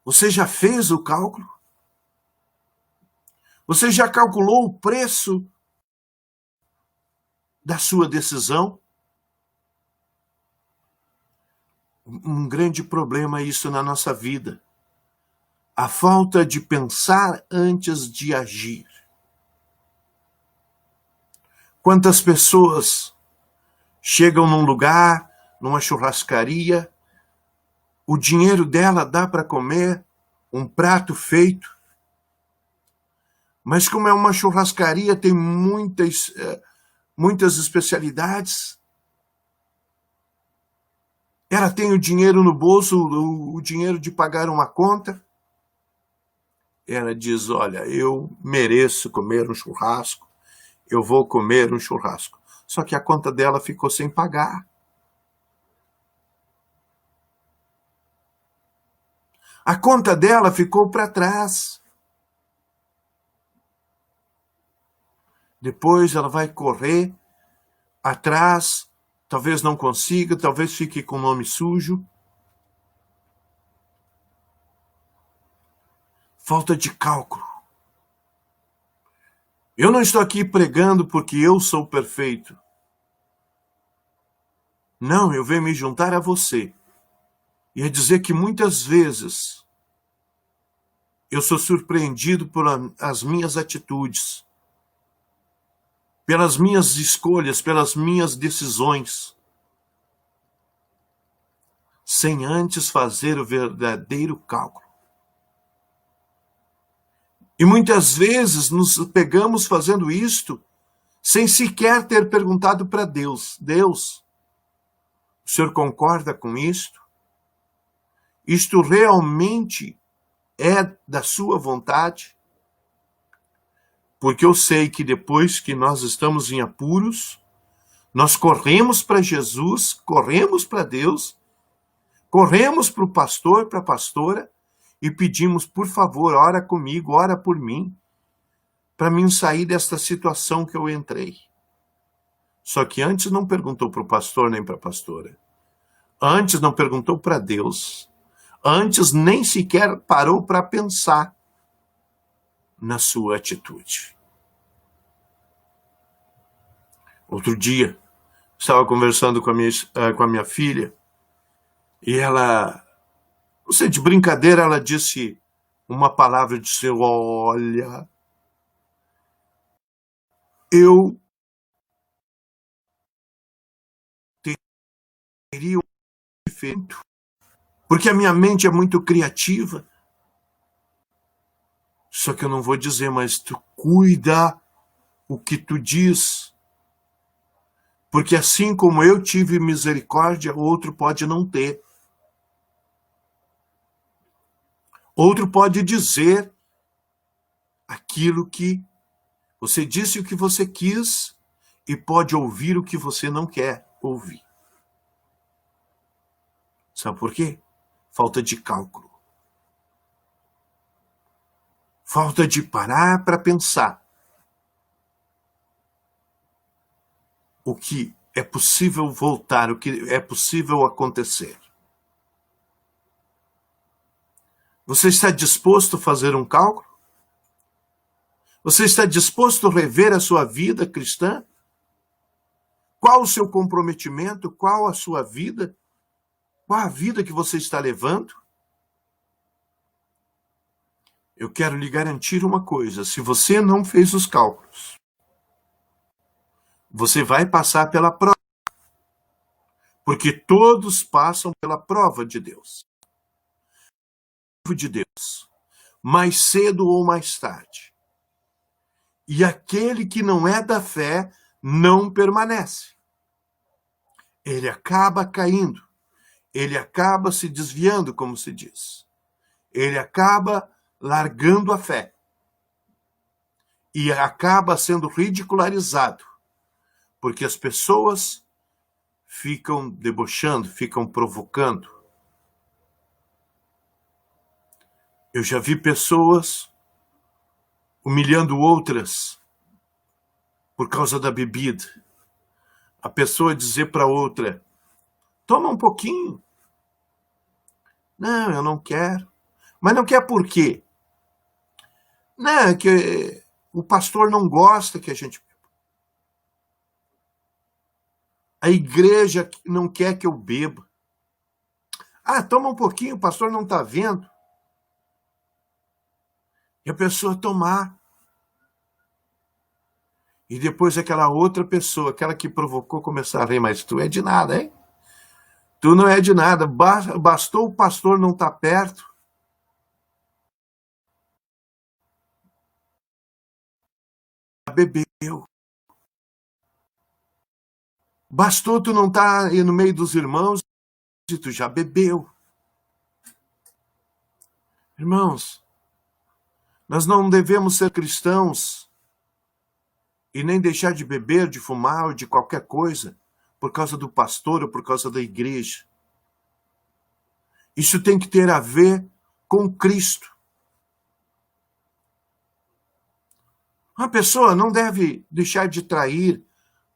Você já fez o cálculo? Você já calculou o preço da sua decisão? Um grande problema é isso na nossa vida. A falta de pensar antes de agir. Quantas pessoas chegam num lugar, numa churrascaria, o dinheiro dela dá para comer um prato feito, mas como é uma churrascaria, tem muitas especialidades. Ela tem o dinheiro no bolso, o dinheiro de pagar uma conta. Ela diz, olha, eu mereço comer um churrasco, eu vou comer um churrasco. Só que a conta dela ficou sem pagar. A conta dela ficou para trás. Depois ela vai correr atrás, talvez não consiga, talvez fique com o nome sujo. Falta de cálculo. Eu não estou aqui pregando porque eu sou perfeito. Não, eu venho me juntar a você e a dizer que muitas vezes eu sou surpreendido por as minhas atitudes, pelas minhas escolhas, pelas minhas decisões, sem antes fazer o verdadeiro cálculo. E muitas vezes nos pegamos fazendo isto sem sequer ter perguntado para Deus. Deus, o Senhor concorda com isto? Isto realmente é da sua vontade? Porque eu sei que depois que nós estamos em apuros, nós corremos para Jesus, corremos para Deus, corremos para o pastor, para a pastora, e pedimos, por favor, ora comigo, ora por mim, para mim sair desta situação que eu entrei. Só que antes não perguntou para o pastor nem para a pastora. Antes não perguntou para Deus. Antes nem sequer parou para pensar na sua atitude. Outro dia, estava conversando com a minha filha, e ela, não sei, de brincadeira, ela disse uma palavra, disse, olha, eu teria um efeito, porque a minha mente é muito criativa. Só que eu não vou dizer, mas tu cuida o que tu diz. Porque assim como eu tive misericórdia, outro pode não ter. Outro pode dizer aquilo que você disse, o que você quis, e pode ouvir o que você não quer ouvir. Sabe por quê? Falta de cálculo. Falta de parar para pensar o que é possível voltar, o que é possível acontecer. Você está disposto a fazer um cálculo? Você está disposto a rever a sua vida cristã? Qual o seu comprometimento? Qual a sua vida? Qual a vida que você está levando? Eu quero lhe garantir uma coisa, se você não fez os cálculos, você vai passar pela prova. Porque todos passam pela prova de Deus. De Deus. Mais cedo ou mais tarde. E aquele que não é da fé não permanece. Ele acaba caindo. Ele acaba se desviando, como se diz. Ele acaba largando a fé. E acaba sendo ridicularizado. Porque as pessoas ficam debochando, ficam provocando. Eu já vi pessoas humilhando outras por causa da bebida. A pessoa dizer para outra, toma um pouquinho. Não, eu não quero. Mas não quer por quê? Não, é que o pastor não gosta que a gente... A igreja não quer que eu beba. Ah, toma um pouquinho, o pastor não está vendo. E a pessoa tomar. E depois aquela outra pessoa, aquela que provocou, começar a rir, mas tu é de nada, hein? Tu não é de nada. Bastou o pastor não estar perto. Bebeu. Bastou tu não estar no meio dos irmãos e tu já bebeu. Irmãos, nós não devemos ser cristãos e nem deixar de beber, de fumar ou de qualquer coisa por causa do pastor ou por causa da igreja. Isso tem que ter a ver com Cristo. Uma pessoa não deve deixar de trair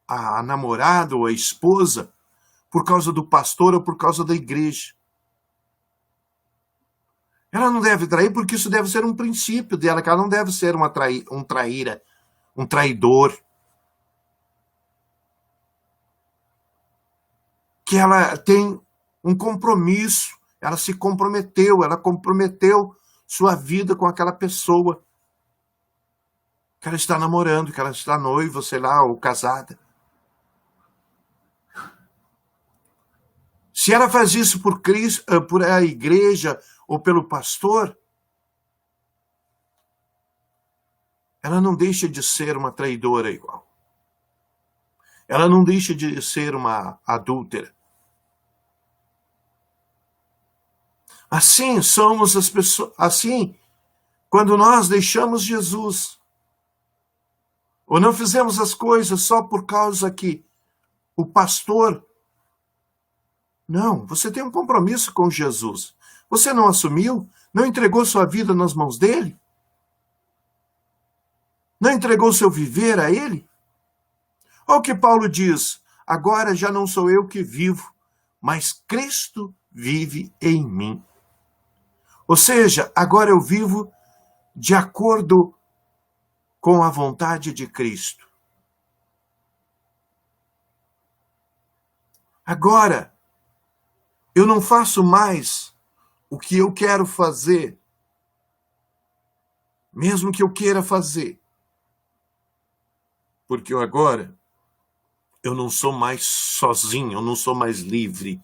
a namorada ou a esposa por causa do pastor ou por causa da igreja. Ela não deve trair porque isso deve ser um princípio dela, que ela não deve ser um traidor. Que ela tem um compromisso, ela se comprometeu, ela comprometeu sua vida com aquela pessoa que ela está namorando, que ela está noiva, sei lá, ou casada. Se ela faz isso por Cristo, por a igreja ou pelo pastor, ela não deixa de ser uma traidora igual. Ela não deixa de ser uma adúltera. Assim somos as pessoas. Assim, quando nós deixamos Jesus, ou não fizemos as coisas só por causa que o pastor... Não, você tem um compromisso com Jesus. Você não assumiu? Não entregou sua vida nas mãos dele? Não entregou seu viver a ele? Olha o que Paulo diz: agora já não sou eu que vivo, mas Cristo vive em mim. Ou seja, agora eu vivo de acordo com a vontade de Cristo. Agora, eu não faço mais o que eu quero fazer, mesmo que eu queira fazer, porque agora eu não sou mais sozinho, eu não sou mais livre.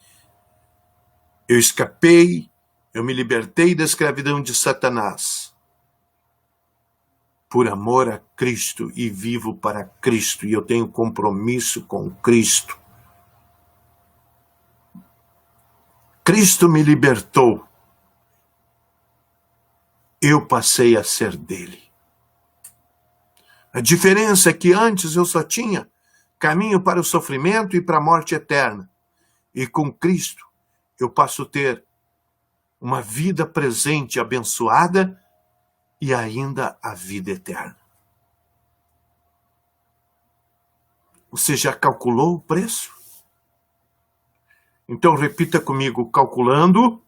Eu escapei, eu me libertei da escravidão de Satanás por amor a Cristo e vivo para Cristo, e eu tenho compromisso com Cristo. Cristo me libertou. Eu passei a ser dele. A diferença é que antes eu só tinha caminho para o sofrimento e para a morte eterna. E com Cristo eu passo a ter uma vida presente abençoada e ainda a vida eterna. Você já calculou o preço? Então repita comigo: calculando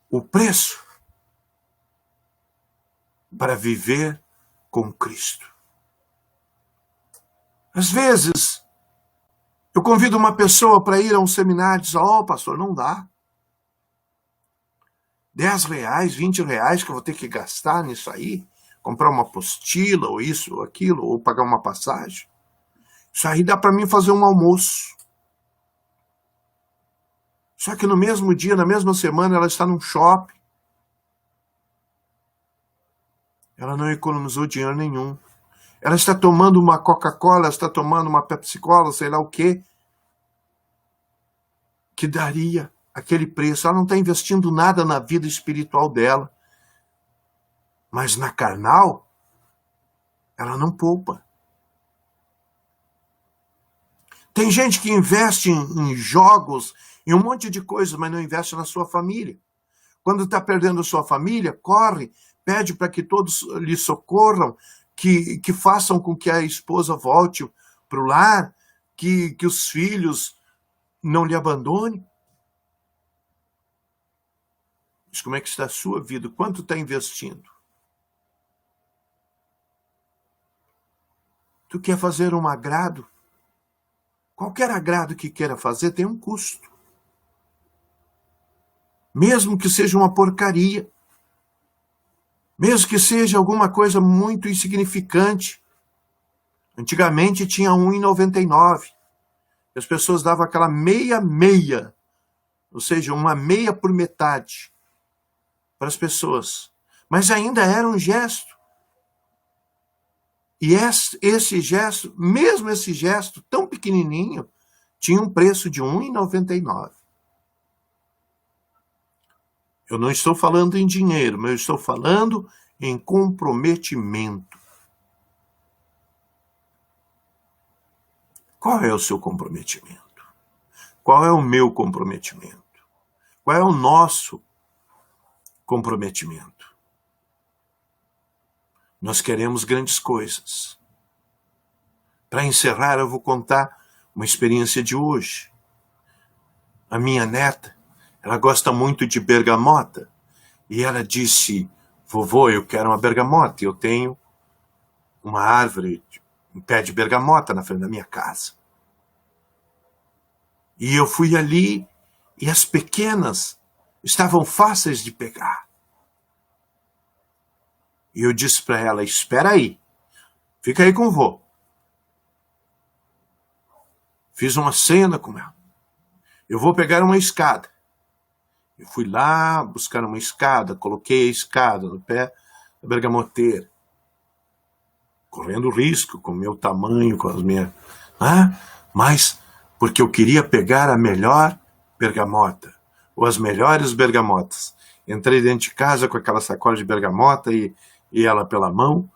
o preço para viver com Cristo. Às vezes, eu convido uma pessoa para ir a um seminário e diz: ó, pastor, não dá. R$10, R$20 que eu vou ter que gastar nisso aí, comprar uma apostila, ou isso, ou aquilo, ou pagar uma passagem. Isso aí dá para mim fazer um almoço. Só que no mesmo dia, na mesma semana, ela está num shopping. Ela não economizou dinheiro nenhum. Ela está tomando uma Coca-Cola, está tomando uma Pepsi-Cola, sei lá o quê, que daria aquele preço. Ela não está investindo nada na vida espiritual dela. Mas na carnal, ela não poupa. Tem gente que investe em jogos, em um monte de coisas, mas não investe na sua família. Quando está perdendo a sua família, corre, pede para que todos lhe socorram, que façam com que a esposa volte para o lar, que os filhos não lhe abandonem. Mas como é que está a sua vida? Quanto está investindo? Tu quer fazer um agrado? Qualquer agrado que queira fazer tem um custo. Mesmo que seja uma porcaria. Mesmo que seja alguma coisa muito insignificante. Antigamente tinha R$1,99. As pessoas davam aquela meia, ou seja, uma meia por metade para as pessoas. Mas ainda era um gesto. E esse gesto, mesmo esse gesto tão pequenininho, tinha um preço de R$1,99. Eu não estou falando em dinheiro, mas eu estou falando em comprometimento. Qual é o seu comprometimento? Qual é o meu comprometimento? Qual é o nosso comprometimento? Nós queremos grandes coisas. Para encerrar, eu vou contar uma experiência de hoje. A minha neta, ela gosta muito de bergamota. E ela disse, vovô, eu quero uma bergamota. Eu tenho uma árvore, um pé de bergamota na frente da minha casa. E eu fui ali e as pequenas estavam fáceis de pegar. E eu disse para ela, espera aí, fica aí com o vô. Fiz uma cena com ela. Eu vou pegar uma escada. Eu fui lá buscar uma escada, coloquei a escada no pé da bergamoteira. Correndo risco com o meu tamanho, com as minhas... mas porque eu queria pegar a melhor bergamota, ou as melhores bergamotas. Entrei dentro de casa com aquela sacola de bergamota e ela pela mão,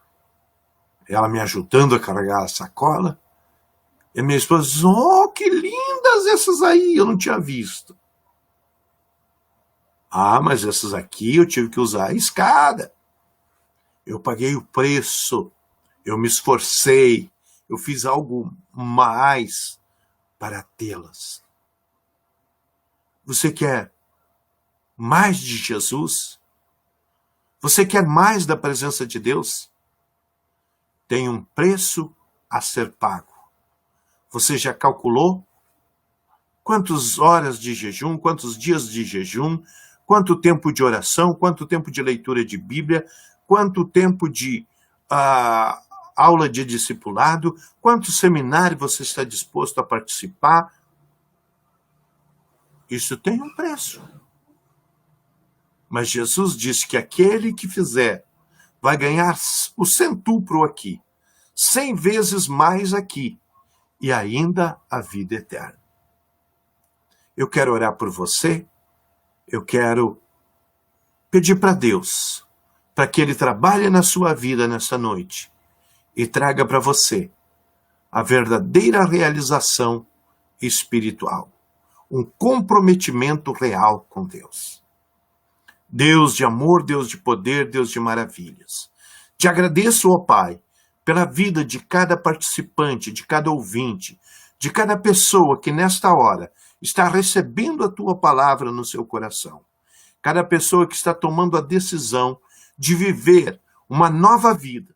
ela me ajudando a carregar a sacola. E a minha esposa disse, oh, que lindas essas aí, eu não tinha visto. Mas essas aqui eu tive que usar a escada. Eu paguei o preço, eu me esforcei, eu fiz algo mais para tê-las. Você quer mais de Jesus? Você quer mais da presença de Deus? Tem um preço a ser pago. Você já calculou? Quantas horas de jejum, quantos dias de jejum, quanto tempo de oração, quanto tempo de leitura de Bíblia, quanto tempo de aula de discipulado, quanto seminário você está disposto a participar? Isso tem um preço. Mas Jesus disse que aquele que fizer vai ganhar o centuplo aqui, 100 vezes mais aqui, e ainda a vida eterna. Eu quero orar por você, eu quero pedir para Deus, para que Ele trabalhe na sua vida nessa noite e traga para você a verdadeira realização espiritual, um comprometimento real com Deus. Deus de amor, Deus de poder, Deus de maravilhas. Te agradeço, ó Pai, pela vida de cada participante, de cada ouvinte, de cada pessoa que nesta hora está recebendo a Tua palavra no seu coração. Cada pessoa que está tomando a decisão de viver uma nova vida.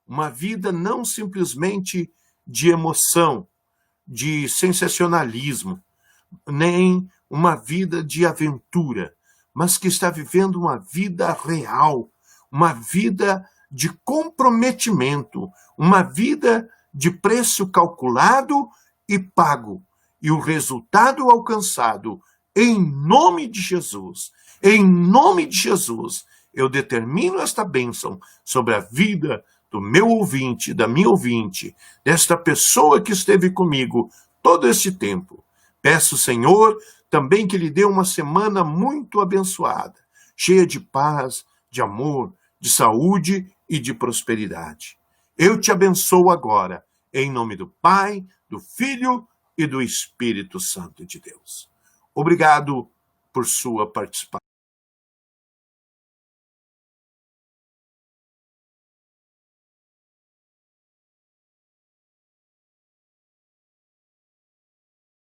Uma vida não simplesmente de emoção, de sensacionalismo, nem uma vida de aventura, mas que está vivendo uma vida real, uma vida de comprometimento, uma vida de preço calculado e pago, e o resultado alcançado em nome de Jesus. Em nome de Jesus, eu determino esta bênção sobre a vida do meu ouvinte, da minha ouvinte, desta pessoa que esteve comigo todo este tempo. Peço, Senhor, também que lhe dê uma semana muito abençoada, cheia de paz, de amor, de saúde e de prosperidade. Eu te abençoo agora, em nome do Pai, do Filho e do Espírito Santo de Deus. Obrigado por sua participação.